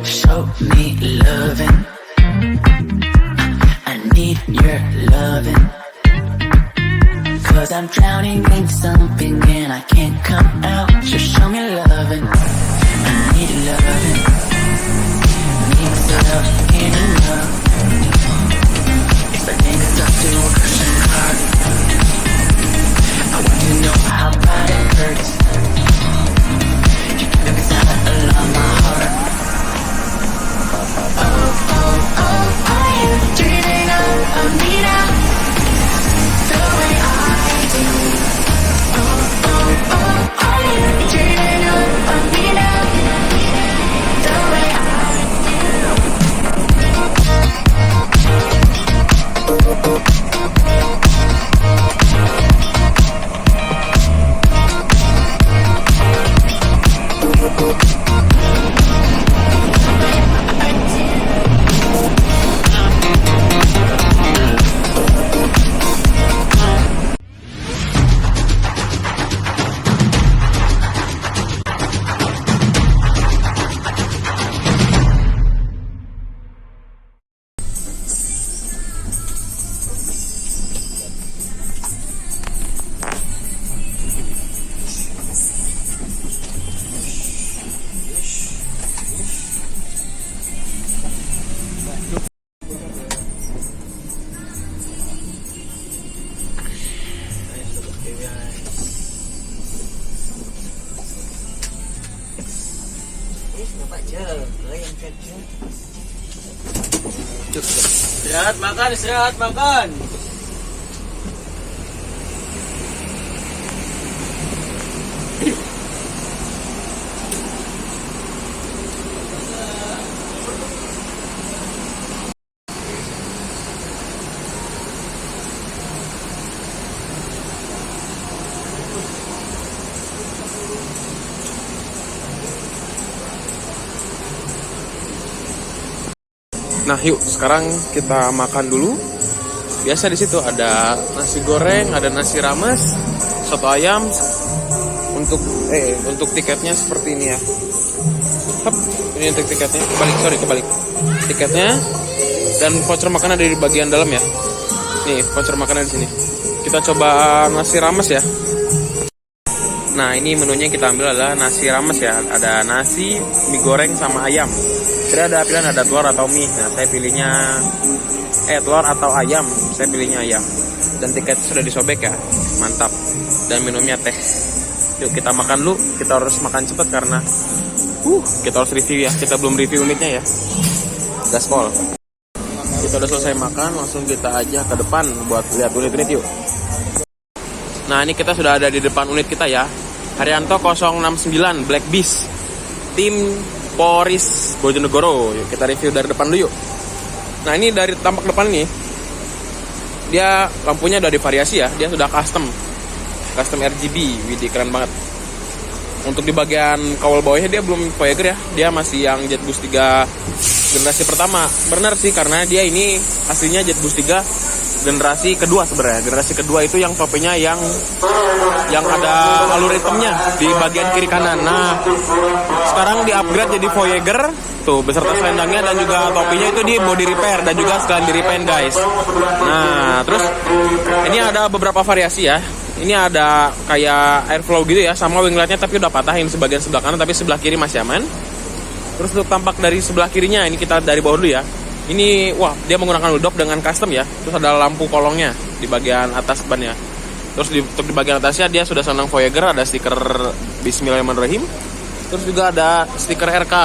Show me loving. I need your loving. Cause I'm drowning in something and I can't come out. Just show me loving. I need loving. Need love, need love. It's like niggas up to a cushion heart. I want to know how bad it hurts. You can make it sound alarm my heart. Oh, oh, oh, are you dreaming of me now? The way I do. Oh, oh, oh, are you dreaming of me now? The way I Istirahat makan, istirahat makan. Nah, yuk sekarang kita makan dulu. Biasa di situ ada nasi goreng, ada nasi rames, soto ayam. Untuk tiketnya seperti ini ya. Hop, ini untuk tiketnya. Kebalik. Tiketnya dan voucher makanan ada di bagian dalam ya. Nih, voucher makanan di sini. Kita coba nasi rames ya. Nah, ini menunya yang kita ambil adalah nasi rames ya. Ada nasi, mie goreng sama ayam. Jadi ada pilihan ada telur atau mie. Nah, saya pilihnya telur atau ayam. Saya pilihnya ayam. Dan tiket sudah disobek ya. Mantap. Dan minumnya teh. Yuk kita makan dulu. Kita harus makan cepat karena kita harus review ya. Kita belum review unitnya ya. Gaspol. Kita udah selesai makan, langsung kita aja ke depan buat lihat unit-unit yuk. Nah, ini kita sudah ada di depan unit kita ya. Haryanto 069 Black Beast. Tim Poris Bojonegoro. Yuk kita review dari depan dulu yuk. Nah, ini dari tampak depan nih. Dia lampunya udah divariasi ya. Dia sudah custom RGB. Widih, keren banget. Untuk di bagian kawal bawahnya dia belum Voyager ya. Dia masih yang JetBoost 3 generasi pertama. Benar sih, karena dia ini aslinya JetBoost 3 generasi kedua sebenarnya. Generasi kedua itu yang topinya yang ada alur hitamnya di bagian kiri kanan. Nah, sekarang di upgrade jadi Voyager tuh beserta selendangnya dan juga topinya itu di body repair dan juga sekalian di repaint guys. Nah, terus ini ada beberapa variasi ya. Ini ada kayak airflow gitu ya, sama wingletnya tapi udah patah yang sebagian sebelah kanan, tapi sebelah kiri masih aman. Terus untuk tampak dari sebelah kirinya, ini kita dari bawah dulu ya. Ini, wah, dia menggunakan woodop dengan custom ya. Terus ada lampu kolongnya di bagian atas bannya. Terus untuk di bagian atasnya dia sudah senang Voyager, ada stiker Bismillahirrahmanirrahim. Terus juga ada stiker RK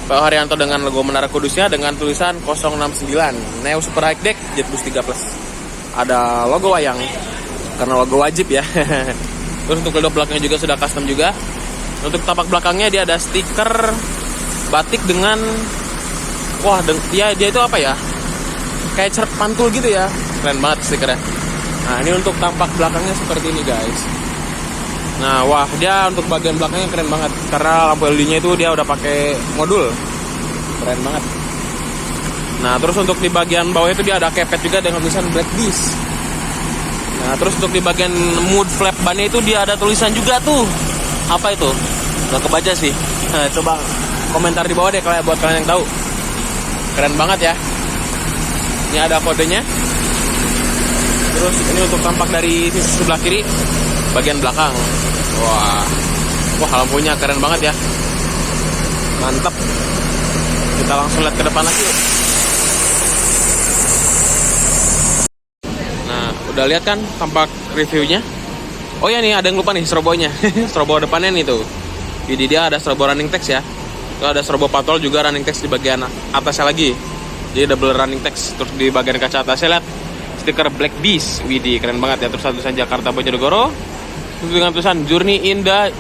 Pak Haryanto dengan logo Menara Kudusnya dengan tulisan 069 Neo Super High Deck JetBoost 3 Plus. Ada logo wayang karena logo wajib ya. Terus untuk kedua belakangnya juga sudah custom juga. Untuk tapak belakangnya dia ada stiker batik dengan dia itu apa ya? Kayak cerp pantul gitu ya. Keren banget stikernya. Nah, ini untuk tampak belakangnya seperti ini guys. Nah, wah, dia untuk bagian belakangnya keren banget karena lampu LED-nya itu dia udah pakai modul. Keren banget. Nah, terus untuk di bagian bawah itu dia ada kepet juga dengan tulisan Black Beast. Nah, terus untuk di bagian mud flap bannya itu dia ada tulisan juga tuh. Apa itu? Nggak kebaca sih. Nah, coba komentar di bawah deh kalau buat kalian yang tahu. Keren banget ya. Ini ada kodenya. Terus ini untuk tampak dari sisi sebelah kiri, bagian belakang. Wah, lampunya keren banget ya. Mantap. Kita langsung lihat ke depan lagi. Nah, udah lihat kan tampak reviewnya? Oh ya nih, ada yang lupa nih strobonya. Strobo depannya nih tuh. Jadi dia ada strobo running text ya. Itu ada strobo patrol juga running text di bagian atasnya lagi. Jadi double running text. Terus di bagian kaca atasnya lihat stiker Black Beast. Widih, keren banget ya. Terus tulisan Jakarta Bojonegoro. Terus dengan tulisan Journey in the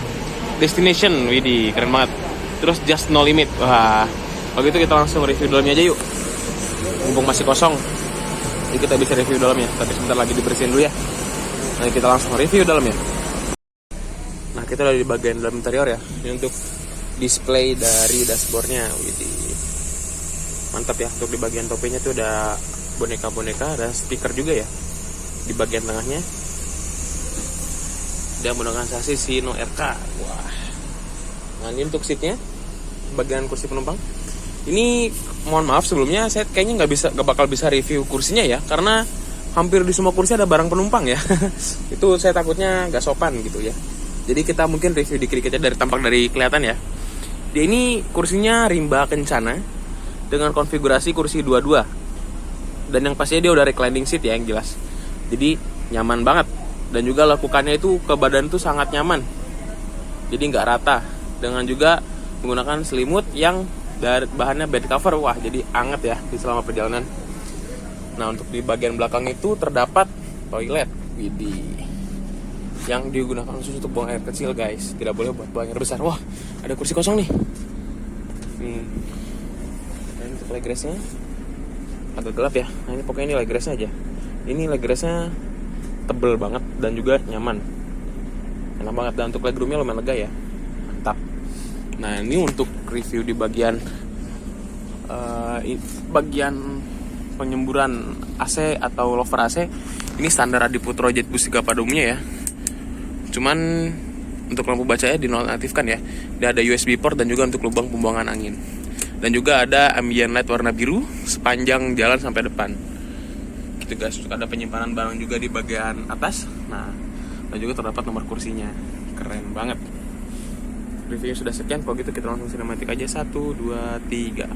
Destination. Widih, keren banget. Terus Just No Limit. Wah, kalau gitu kita langsung review dalamnya aja yuk. Mumpung masih kosong, jadi kita bisa review dalamnya. Tapi sebentar lagi dibersihin dulu ya. Nanti kita langsung review dalamnya. Nah, kita udah di bagian dalam interior ya. Ini untuk display dari dashboardnya. Widih, mantap ya. Untuk di bagian topinya tuh ada boneka-boneka, ada stiker juga ya di bagian tengahnya. Dia menggunakan sasis Sino RK. Wah. Nah, ini untuk seatnya, bagian kursi penumpang. Ini mohon maaf sebelumnya, saya kayaknya nggak bakal bisa review kursinya ya, karena hampir di semua kursi ada barang penumpang ya. Itu saya takutnya nggak sopan gitu ya. Jadi kita mungkin review dikit-dikit aja dari tampak dari kelihatan ya. Dia ini kursinya rimba kencana dengan konfigurasi kursi 22. Dan yang pastinya dia udah reclining seat ya, yang jelas. Jadi nyaman banget. Dan juga lekukannya itu ke badan tuh sangat nyaman. Jadi nggak rata. Dengan juga menggunakan selimut yang dari bahannya bed cover. Wah, jadi anget ya di selama perjalanan. Nah, untuk di bagian belakang itu terdapat toilet. Widih, yang digunakan khusus untuk buang air kecil guys. Tidak boleh buat buang air besar. Wah, ada kursi kosong nih. Dan untuk leg restnya agak gelap ya. Nah, ini pokoknya ini leg restnya aja. Ini leg restnya tebel banget dan juga nyaman. Enak banget. Dan untuk legroomnya lumayan lega ya. Mantap. Nah, ini untuk review di bagian penyemburan AC atau lover AC. Ini standar Adiputro Jetbus 3 pada umumnya ya. Cuman untuk lampu bacanya dinonaktifkan ya. Dia ada USB port dan juga untuk lubang pembuangan angin. Dan juga ada ambient light warna biru sepanjang jalan sampai depan. Gitu guys. Ada penyimpanan barang juga di bagian atas. Nah, dan juga terdapat nomor kursinya. Keren banget. Reviewnya sudah sekian. Kalau gitu kita langsung sinematik aja. 1, 2, 3.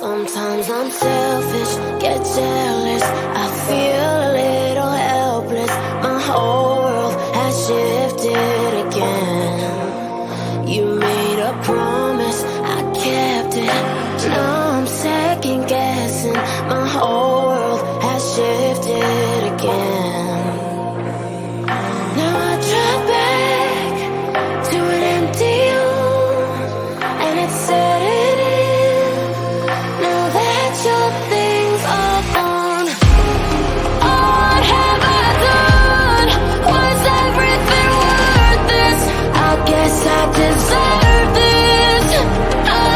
Sometimes I'm selfish, get jealous. I feel a little helpless. My whole world has shifted again. You made a promise, I kept it. Now I'm second guessing. My whole world has shifted again. Now I drive back to an empty room, and it's setting in. Now that your things are gone, what have I done? Was everything worth this? I guess I deserve this. Oh,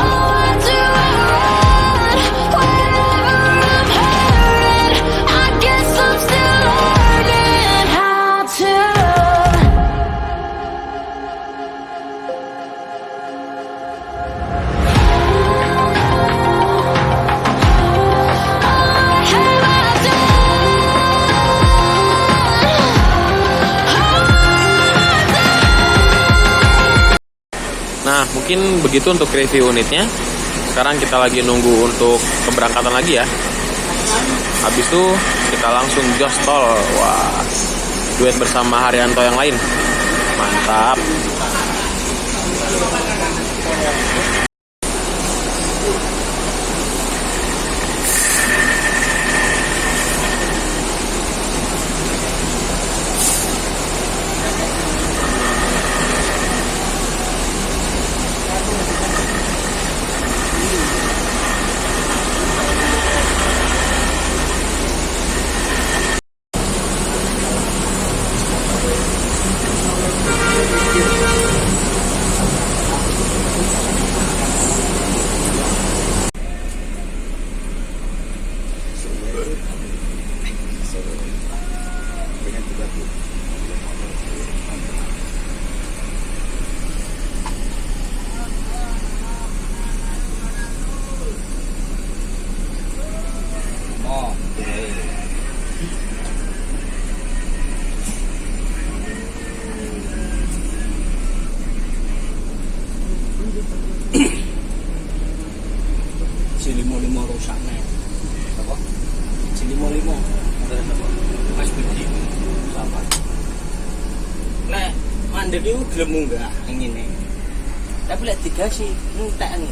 why do I run whenever I'm hurting? I guess I'm still learning how to love. Nah, mungkin begitu untuk review unitnya. Sekarang kita lagi nunggu untuk keberangkatan lagi ya. Habis itu kita langsung jos tol. Wah, duet bersama Haryanto yang lain. Mantap. mandek itu gelem munggah angine. Tapi lek digasi entek nih.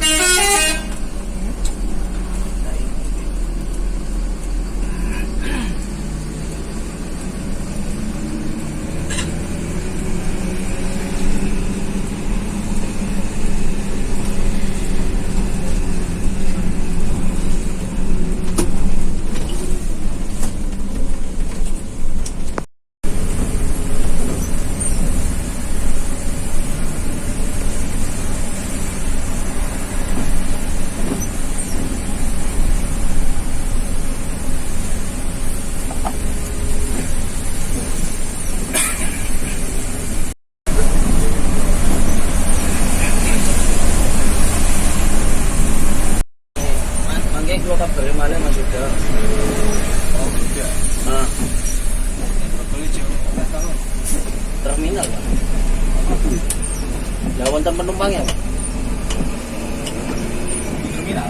Mangke kula kabare malih Mas Yuda. Oh, iya. Nah. Terminal, Pak. Lah wonten penumpang ya, Pak? Terminal.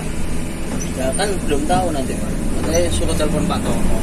Ya kan belum tahu nanti, Pak. Makanya suruh telepon Pak Tomo.